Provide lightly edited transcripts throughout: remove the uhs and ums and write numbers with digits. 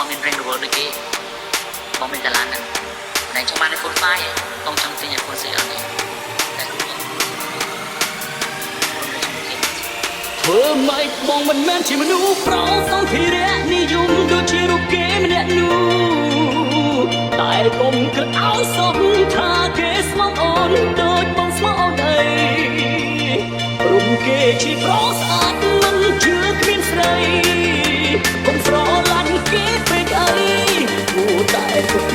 មានរេងរវល់ដូចគេបងមានកាឡានហ្នឹងតែចង់បាន iPhone 5បងចង់ទិញ iPhone 4អត់ទេតែធ្វើម៉េចបងមិនមែនជាមនុស្សប្រសំភារៈនិយមដូចជារូបគេម្នាក់នោះតែកុំគិតឲ្យសោកថាគេស្មោះអូនដូចបងស្មោះអូនដីរុំគេជាប្រស្អាតមិនជឿគ្មានស្រីកុំស្រឡាញ់គេពេកអីគួរតែគិត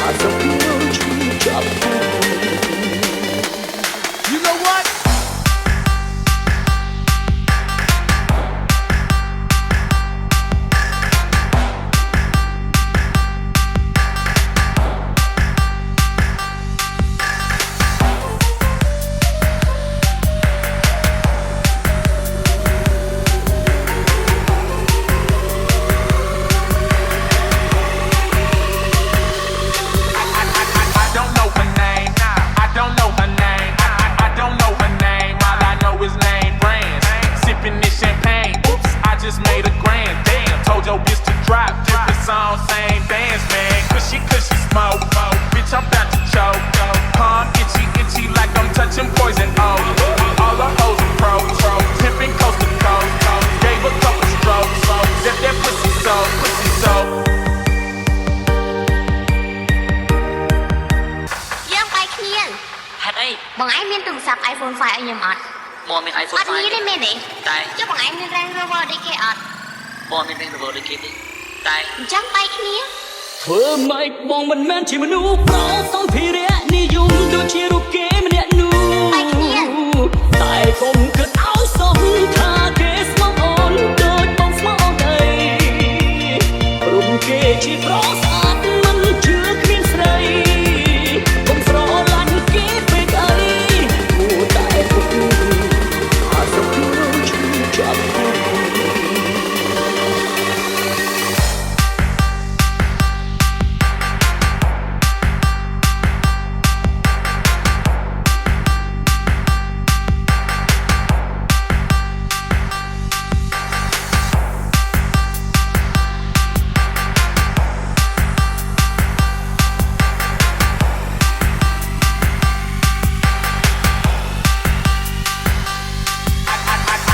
អាសុខនឹងឈឺចាប់ You know what? Just made a grand damn. Told your bitch to drop different songs, same dance, man. Cushy smoke, bitch, I'm about to choke. Itchy, itchy like I'm touching poison. Oh, all the hoes are pro, pimping coast to coast. Gave a couple strokes, that pussy so. Dương bay kia. ហេតុអី Bọn anhមានទូរស័ព្ទ iPhone 5 ឲ្យខ្ញុំអត់ បងមាន iPhone អត់មានទេមែនទេ តែ ចុះបងឯងមាន Range Rover ដូចគេអត់ បងមានរេងរវល់ដូចគេទេតែ អញ្ចឹងបែកគ្នា ធ្វើម៉េចបងមិនមែនជាមនុស្សប្រសំភារៈនិយមដូចជារូបគេម្នាក់នោះតែកុំ